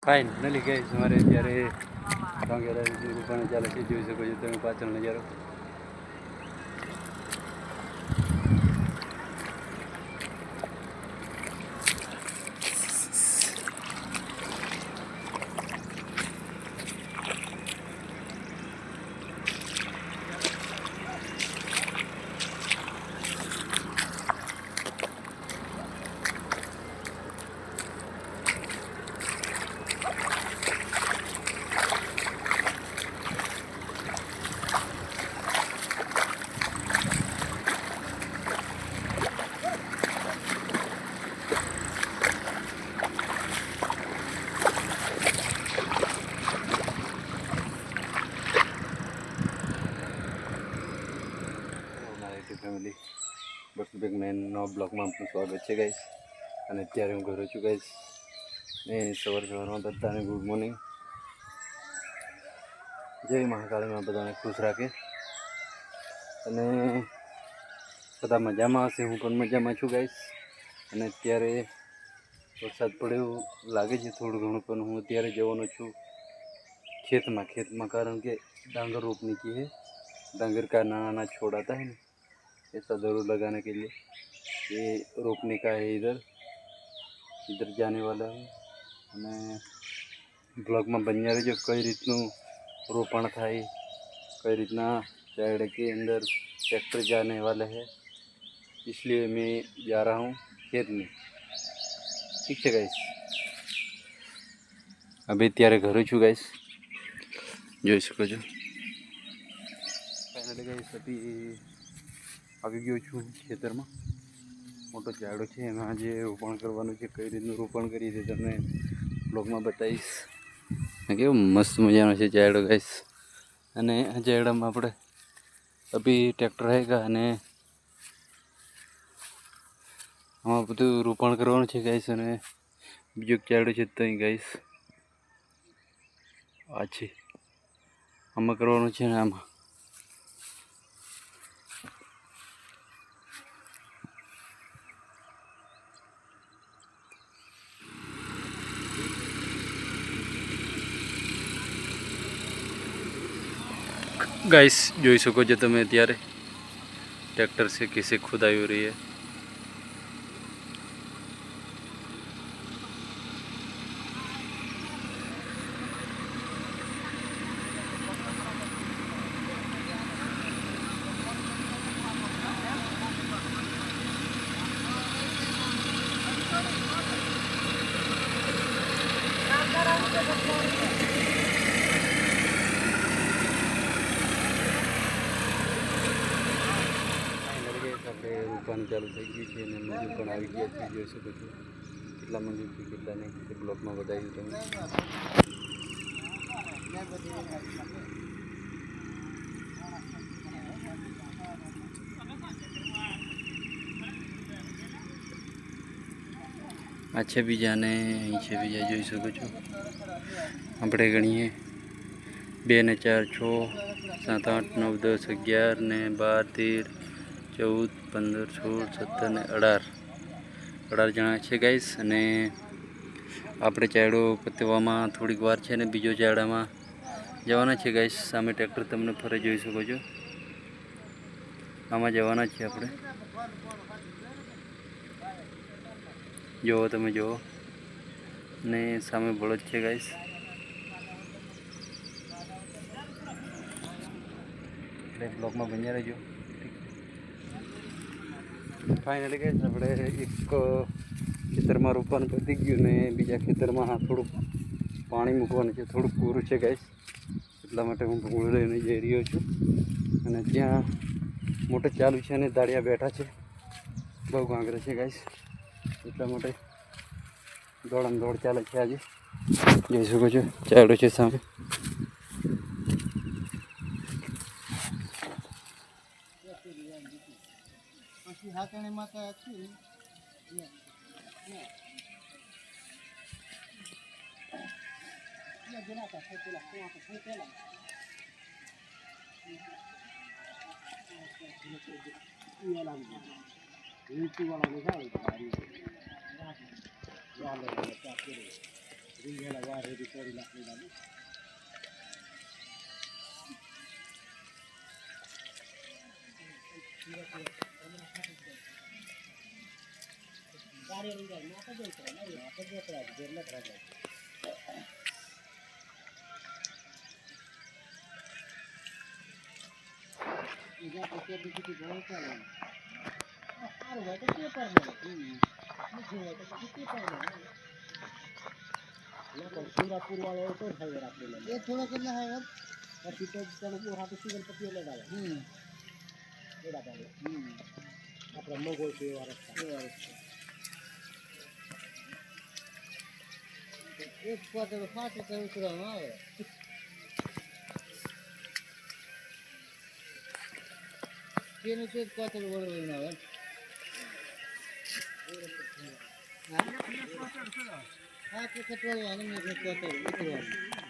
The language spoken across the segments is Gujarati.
ફાઇનલી ગાઈસ અમારે અત્યારે ડાંગેરા રૂપાણા ચાલે છે, જોઈ શકો છો તમે પાછળ નજારો. ફેમિલી બર્થબેક મેનનો બ્લોગમાં આપનું સ્વાગત છે ગાઈસ. અને અત્યારે હું ઘરે છું ગાઈસ. ને સવારમાં બધાને ગુડ મોર્નિંગ. જય મહાકાળીમાં બધાને ખુશ રાખે અને બધા મજામાં હશે. હું પણ મજામાં છું ગાઈસ. અને અત્યારે વરસાદ પડે એવું લાગે છે થોડું ઘણું, પણ હું અત્યારે જવાનો છું खेत में कारण के डांगर रोपने की है. डांगर का नाना छोड़ आता है ना, ऐसा ज़रूर लगाने के लिए ये रोपने का है. इधर जाने वाला है. અને બ્લોગમાં બન્યા રહેજો કઈ રીતનું રોપણ થાય, કઈ રીતના पेड़ के अंदर ट्रैक्टर जाने वाला है, इसलिए मैं जा रहा हूँ खेत में. ठीक है गाइस. अभी અત્યારે ઘરે છું ગાઈસ, જોઈ શકો છો. ફાઇનલી ગાઈસ આવી ગયો છું ખેતરમાં. મોટો ઝાડો છે, એમાં આજે રોપણ કરવાનું છે. કઈ રીતનું રોપણ કરીએ તે તમને બ્લોગમાં બતાવીશ. કેવું મસ્ત મજાનો છે ઝાડો ગાઈસ. અને આ ઝાડામાં આપણે અભી ટ્રેક્ટર આવેગા અને આમાં બધું રોપણ કરવાનું છે ગાઈસ. અને બીજો ઝાડો છે ત્યાં ગાઈસ આ છે, આમાં કરવાનું છે ને આમાં. गाइस જોઈ શકો છો તમે અત્યારે ट्रैक्टर से कैसे खुदाई हो रही है. આપણે રોપવાનું ચાલુ થઈ ગયું છે અને મજૂર પણ આવી ગયા છે. જોઈ શકો છો કેટલા મજૂર છે કેટલા નહીં તે બ્લોકમાં બતાવ્યું તમે. આ છે બીજા ને અહીં છે બીજા, જોઈ શકો છો. આપણે ગણીએ 2 ને 4 6 7 8 9 10 11 ને 12 13 14 15 16 17 ને 18 જણા છે ગાઈસ. અને આપણે ચાયડો પતવામાં થોડીક વાર છે ને બીજો ચાયડામાં જવાના છે ગાઈસ. સામે ટ્રેક્ટર તમને ફરે જોઈ શકો છો, આમાં જવાના છે આપણે. જોવો તમે જોવો ને સામે બળદ છે ગાઈસ. એટલે બ્લોકમાં બન્યા રહેજો. ફાઇનલી ગાઈસ આપણે એક ખેતરમાં રોપવાનું પતી ગયું ને બીજા ખેતરમાં થોડુંક પાણી મૂકવાનું છે. થોડુંક પૂરું છે ગાઈસ, એટલા માટે હું ભૂંગળું લઈને જઈ રહ્યો છું. અને ત્યાં મોટર ચાલુ છે અને દાળિયા બેઠા છે, બહુ ગાંગરે છે ગાઈસ. એટલા માટે દોડમ દોડ ચાલે છે આજે. જોઈ શકો છો ચાલુ છે સામે. સુરાપુર વાળો તો થાય રાખેલો એ થોડો કેટલા હોય પછી તો ચાલો બહુ હાથે સિગર પટ્ટીઓ લગાવે એડા પાડે આપણે મગોળ છે એવા રસ્તા એક ક્વાર્ટર 5 રૂપિયા ઉતરવામાં આવે તેનું તો એક ક્વાર્ટર વળવું ના આવે હા તો કટવાનું અને એક ક્વાર્ટર ઉતરવાનું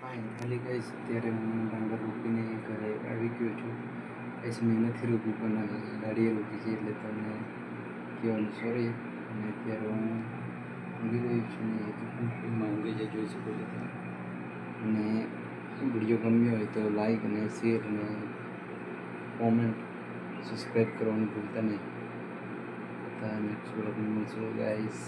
ફાઇનલી ગાઈસ અત્યારે હું ડાંગર રોપીને ઘરે આવી ગયો છું ગાઈસ મેં નથી રોપ્યું પણ ગાડીએ રોપી છે એટલે તમને કહેવાનું સોરી અને અત્યારે હું ઊંઘી રહ્યો છું ને ફૂલમાં ઊંઘી જાય જોઈ શકો છો અને વિડીયો ગમ્યો હોય તો લાઈક અને શેર અને કોમેન્ટ સબસ્ક્રાઈબ કરવાનું ભૂલતા નહીં નેક્સ્ટ વ્લોગમાં મળશું ગાઈસ